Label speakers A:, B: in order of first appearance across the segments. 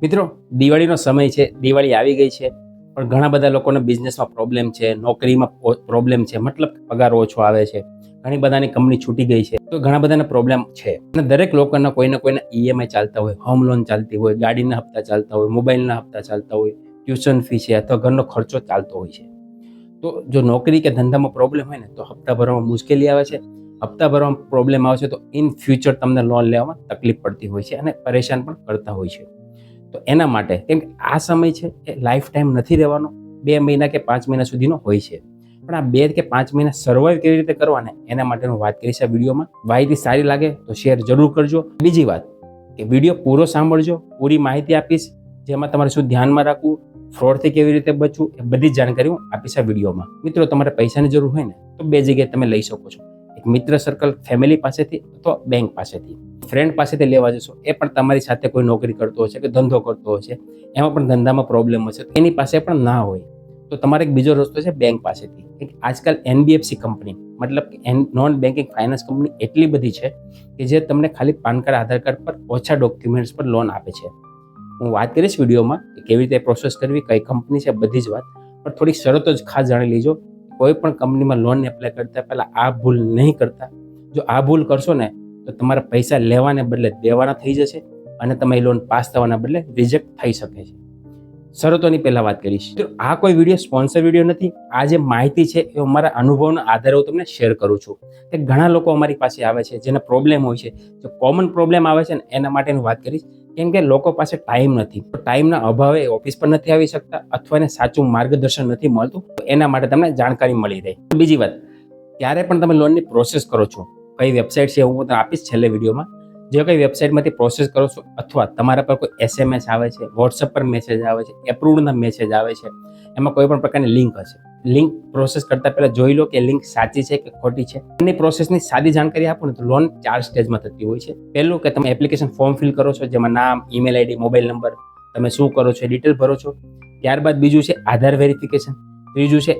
A: મિત્રો, દિવાળીનો સમય છે. દિવાળી આવી ગઈ છે, પણ ઘણા બધા લોકોને બિઝનેસમાં પ્રોબ્લેમ છે, નોકરીમાં પ્રોબ્લેમ છે, મતલબ પગાર ઓછો આવે છે, ઘણી બધાની કંપની છૂટી ગઈ છે, તો ઘણા બધાના પ્રોબ્લેમ છે. અને દરેક લોકોના કોઈને કોઈના ઈએમઆઈ ચાલતા હોય, હોમ લોન ચાલતી હોય, ગાડીના હપ્તા ચાલતા હોય, મોબાઈલના હપ્તા ચાલતા હોય, ટ્યુશન ફી છે અથવા ઘરનો ખર્ચો ચાલતો હોય છે. તો જો નોકરી કે ધંધામાં પ્રોબ્લેમ હોય ને તો હપ્તા ભરવામાં મુશ્કેલી આવે છે. હપ્તા ભરવામાં પ્રોબ્લેમ આવે છે તો ઇન ફ્યુચર તમને લોન લેવામાં તકલીફ પડતી હોય છે અને પરેશાન પણ કરતા હોય છે. તો એના માટે, કેમ કે આ સમય છે એ લાઈફ ટાઈમ નથી રહેવાનો, 2 મહિના કે 5 મહિના સુધીનો હોય છે. પણ આ 2 કે 5 મહિના સર્વાઈવ કેવી રીતે કરવાને એના માટેનું વાત કરીશ આ વિડીયોમાં. માહિતી સારી લાગે તો શેર જરૂર કરજો. બીજી વાત કે વિડીયો પૂરો સાંભળજો, પૂરી માહિતી આપીશ, જેમાં તમારે શું ધ્યાનમાં રાખવું, ફ્રોડથી કેવી રીતે બચવું, એ બધી જ જાણકારી હું આપીશ આ વિડીયોમાં. મિત્રો, તમારે પૈસાની જરૂર હોય ને તો 2 જગ્યાએ તમે લઈ શકો છો. એક મિત્ર સર્કલ, ફેમિલી પાસેથી અથવા બેંક પાસેથી. ફ્રેન્ડ પાસેથી લેવા જશો એ પણ તમારી સાથે કોઈ નોકરી કરતો હશે કે ધંધો કરતો હશે, એમાં પણ ધંધામાં પ્રોબ્લેમ હશે, એની પાસે પણ ના હોય તો તમારે એક બીજો રસ્તો છે બેંક પાસેથી. આજકાલ એનબીએફસી કંપની, મતલબ કે નોન બેન્કિંગ ફાઇનાન્સ કંપની એટલી બધી છે કે જે તમને ખાલી પાન કાર્ડ, આધાર કાર્ડ પર ઓછા ડોક્યુમેન્ટ્સ પર લોન આપે છે. હું વાત કરીશ વિડીયોમાં કે કેવી રીતે પ્રોસેસ કરવી, કઈ કંપની છે, બધી જ વાત. પણ થોડીક શરતો જ ખાસ જાણી લેજો. કોઈ પણ કંપનીમાં લોન એપ્લાય કરતા પહેલા આ ભૂલ નહીં કરતા. જો આ ભૂલ કરશો ને તો તમારા પૈસા લેવાને બદલે દેવાના થઈ જશે અને તમારી લોન પાસ થવાના બદલે રિજેક્ટ થઈ શકે છે. શરતોની પહેલા વાત કરીશ. તો આ કોઈ વિડીયો સ્પોન્સર વિડીયો નથી. આ જે માહિતી છે એ અમારા અનુભવના આધારે હું તમને શેર કરું છું. કે ઘણા લોકો અમારી પાસે આવે છે જેને પ્રોબ્લેમ હોય છે, જો કોમન પ્રોબ્લેમ આવે છે ને એના માટેની વાત કરીશ. કેમ કે લોકો પાસે ટાઈમ નથી, ટાઈમના અભાવે ઓફિસ પર નથી આવી શકતા અથવા એને સાચું માર્ગદર્શન નથી મળતું, એના માટે તમને જાણકારી મળી રહે. બીજી વાત, ત્યારે પણ તમે લોનની પ્રોસેસ કરો છો, કઈ વેબસાઇટ છે હું તમને આપીશ છેલ્લે વિડીયોમાં. જે કઈ વેબસાઇટમાંથી પ્રોસેસ કરો છો અથવા તમારા પર કોઈ એસએમએસ આવે છે, વોટ્સએપ પર મેસેજ આવે છે, એપ્રુવડના મેસેજ આવે છે, એમાં કોઈ પણ પ્રકારની લિંક હશે. લિંક પ્રોસેસ કરતા પહેલા જોઈ લો કે લિંક સાચી છે કે ખોટી છે. એની પ્રોસેસની સાદી જાણકારી આપો ને તો લોન 4 સ્ટેજમાં થતી હોય છે. પહેલું કે તમે એપ્લિકેશન ફોર્મ ફિલ કરો છો, જેમાં નામ, ઈમેલ આઈડી, મોબાઈલ નંબર, તમે શું કરો છો એ ડિટેલ ભરો છો. ત્યારબાદ બીજું છે આધાર વેરિફિકેશન, ત્રીજું છે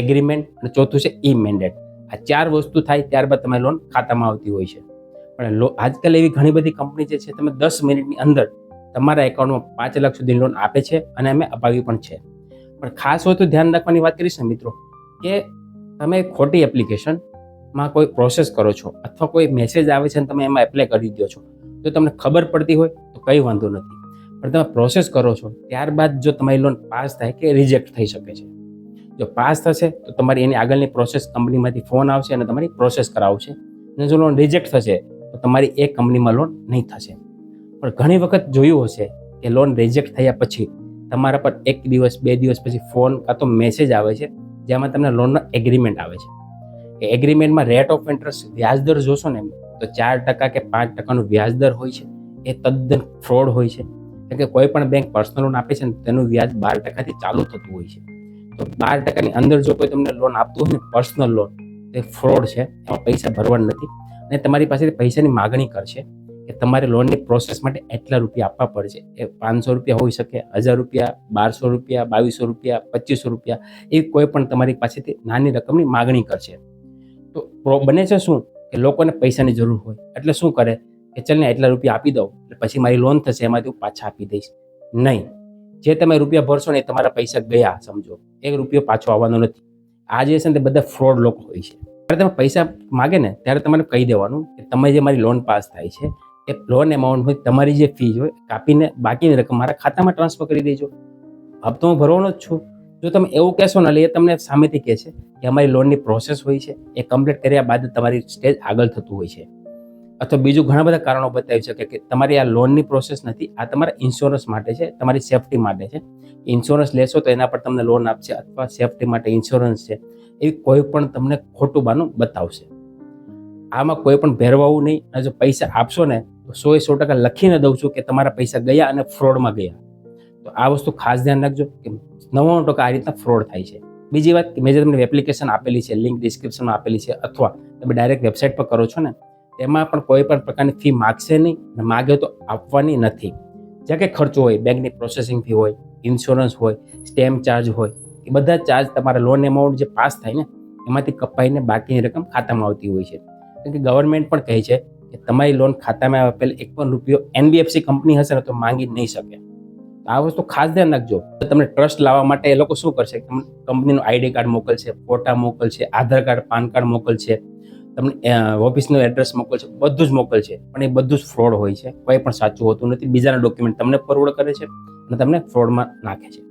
A: એગ્રીમેન્ટ અને ચોથું છે ઈ મેન્ડેટ. આ 4 વસ્તુ થાય ત્યારબાદ તમારી લોન ખાતામાં આવતી હોય છે. પણ આજકાલ એવી ઘણી બધી કંપની જે છે તમે 10 મિનિટની અંદર તમારા એકાઉન્ટમાં 5 લાખ સુધી લોન આપે છે અને અમે અપાવી પણ છે. પણ ખાસ હોય તો ધ્યાન રાખવાની વાત કરીશ ને મિત્રો, કે તમે ખોટી એપ્લિકેશનમાં કોઈ પ્રોસેસ કરો છો અથવા કોઈ મેસેજ આવે છે અને તમે એમાં એપ્લાય કરી દો છો, જો તમને ખબર પડતી હોય તો કંઈ વાંધો નથી. પણ તમે પ્રોસેસ કરો છો ત્યારબાદ જો તમારી લોન પાસ થાય કે રિજેક્ટ થઈ શકે છે. જો પાસ થશે તો તમારી એની આગળની પ્રોસેસ, કંપનીમાંથી ફોન આવશે અને તમારી પ્રોસેસ કરાવશે. અને જો લોન રિજેક્ટ થશે તો તમારી એ કંપનીમાં લોન નહીં થશે. પણ ઘણી વખત જોયું હશે કે લોન રિજેક્ટ થયા પછી તમારા પર 1 દિવસ 2 દિવસ પછી ફોન કાં તો મેસેજ આવે છે જેમાં તમને લોનનો એગ્રીમેન્ટ આવે છે. એ એગ્રીમેન્ટમાં રેટ ઓફ ઇન્ટરેસ્ટ, વ્યાજદર જોશો ને તો 4% કે 5%નું વ્યાજદર હોય છે. એ તદ્દન ફ્રોડ હોય છે. કેમ કે કોઈ પણ બેંક પર્સનલ લોન આપે છે ને તેનું વ્યાજ 12%થી ચાલુ થતું હોય છે. તો 12%ની અંદર જો કોઈ તમને લોન આપતું હોય ને પર્સનલ લોન, તે ફ્રોડ છે, એમાં પૈસા ભરવાના નથી. અને તમારી પાસેથી પૈસાની માગણી કરશે કે તમારે લોનની પ્રોસેસ માટે એટલા રૂપિયા આપવા પડશે. એ 500 રૂપિયા હોઈ શકે, 1000 રૂપિયા, 1200 રૂપિયા, 2200 રૂપિયા, 2500 રૂપિયા, એવી કોઈ પણ તમારી પાસેથી નાની રકમની માગણી કરશે. તો બને છે શું કે લોકોને પૈસાની જરૂર હોય એટલે શું કરે કે ચલ ને એટલા રૂપિયા આપી દઉં એટલે પછી મારી લોન થશે, એમાંથી હું પાછા આપી દઈશ. નહીં, જે તમે રૂપિયા ભરશો ને એ તમારા પૈસા ગયા સમજો, 1 રૂપિયો પાછો આવવાનો નથી. આ જે છે ને તે બધા ફ્રોડ લોકો હોય છે. જ્યારે તમે પૈસા માગે ને ત્યારે તમારે કહી દેવાનું કે તમે જે મારી લોન પાસ થાય છે એ લોન એમાઉન્ટ હોય, તમારી જે ફી હોય કાપીને બાકીની રકમ મારા ખાતામાં ટ્રાન્સફર કરી દેજો, હપ્તો હું ભરવાનો જ છું. જો તમે એવું કહેશો ને એટલે એ તમને સામેથી કહે છે કે અમારી લોનની પ્રોસેસ હોય છે, એ કમ્પ્લીટ કર્યા બાદ તમારી સ્ટેજ આગળ થતું હોય છે. અથવા બીજું ઘણા બધા કારણો બતાવી શકે કે તમારી આ લોનની પ્રોસેસ નથી, આ તમારા ઇન્સ્યોરન્સ માટે છે, તમારી સેફટી માટે છે. ઇન્સ્યોરન્સ લેશો તો એના પર તમને લોન આપશે અથવા સેફટી માટે ઇન્સ્યોરન્સ છે, એવી કોઈ પણ તમને ખોટું બાનું બતાવશે. આમાં કોઈ પણ ભેરવાવું નહીં. અને જો પૈસા આપશો ને તો 100% લખીને દઉં છું કે તમારા પૈસા ગયા અને ફ્રોડમાં ગયા. તો આ વસ્તુ ખાસ ધ્યાન રાખજો કે 99% આ રીતના ફ્રોડ થાય છે. બીજી વાત, મેં જે તમને એપ્લિકેશન આપેલી છે, લિંક ડિસ્ક્રિપ્શનમાં આપેલી છે, અથવા તમે ડાયરેક્ટ વેબસાઇટ પર કરો છો ને, તેમાં પણ કોઈ પણ પ્રકારની ફી માગશે નહીં અને માગે તો આપવાની નથી. જ્યાં કંઈ ખર્ચો હોય, બેંકની પ્રોસેસિંગ ફી હોય, ઇન્સ્યોરન્સ હોય, સ્ટેમ્પ ચાર્જ હોય, એ બધા ચાર્જ તમારા લોન એમાઉન્ટ જે પાસ થાય ને એમાંથી કપાઈને બાકીની રકમ ખાતામાં આવતી હોય છે. કેમ કે ગવર્મેન્ટ પણ કહે છે કે તમારી લોન ખાતામાં આવે પહેલાં 1 પણ રૂપિયો એનબીએફસી કંપની હશે ને તો માંગી નહીં શકે. આ વસ્તુ ખાસ ધ્યાન રાખજો. તમને ટ્રસ્ટ લાવવા માટે એ લોકો શું કરશે, કંપનીનું આઈડી કાર્ડ મોકલશે, ફોટા મોકલશે, આધાર કાર્ડ, પાન કાર્ડ મોકલશે, તમને ઓફિસનું એડ્રેસ મોકલશે, બધું જ મોકલશે. પણ એ બધું જ ફ્રોડ હોય છે, કંઈ પણ સાચું હોતું નથી. બીજાના ડોક્યુમેન્ટ તમને ફોરવર્ડ કરે છે અને તમને ફ્રોડમાં નાખે છે.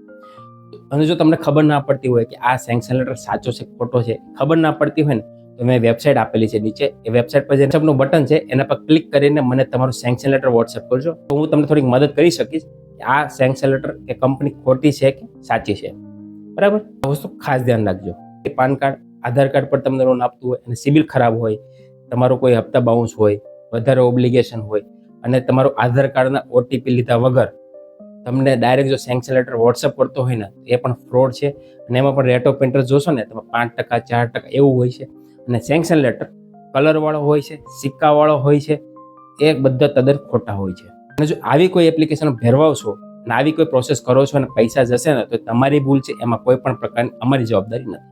A: અને જો તમને ખબર ના પડતી હોય કે આ સેન્કશન લેટર સાચો છે ખોટો છે, ખબર ના પડતી હોય ને, તો મેં વેબસાઇટ આપેલી છે નીચે. એ વેબસાઇટ પર જે વોટ્સએપનું બટન છે એના પર ક્લિક કરીને મને તમારું સેન્કશન લેટર વોટ્સએપ કરજો, તો હું તમને થોડીક મદદ કરી શકીશ કે આ સેન્કશન લેટર કે કંપની ખોટી છે કે સાચી છે. બરાબર, આ વસ્તુ ખાસ ધ્યાન રાખજો. પાન કાર્ડ, આધાર કાર્ડ પર તમને લોન આપતું હોય અને સિબિલ ખરાબ હોય, તમારો કોઈ હપ્તા બાઉન્સ હોય, વધારે ઓબ્લિગેશન હોય અને તમારું આધાર કાર્ડના ઓટીપી લીધા વગર તમને ડાયરેક્ટ જો સેન્કશન લેટર વોટ્સઅપ કરતો હોય ને, એ પણ ફ્રોડ છે. અને એમાં પણ રેટ ઓફ ઇન્ટરેસ્ટ જોશો ને તમે 5%, 4% એવું હોય છે. અને સેન્કશન લેટર કલરવાળો હોય છે, સિક્કાવાળો હોય છે, એ બધા તદ્દન ખોટા હોય છે. અને જો આવી કોઈ એપ્લિકેશન ભેરવાવશો અને આવી કોઈ પ્રોસેસ કરો છો અને પૈસા જશે ને, તો તમારી ભૂલ છે, એમાં કોઈ પણ પ્રકારની અમારી જવાબદારી નથી.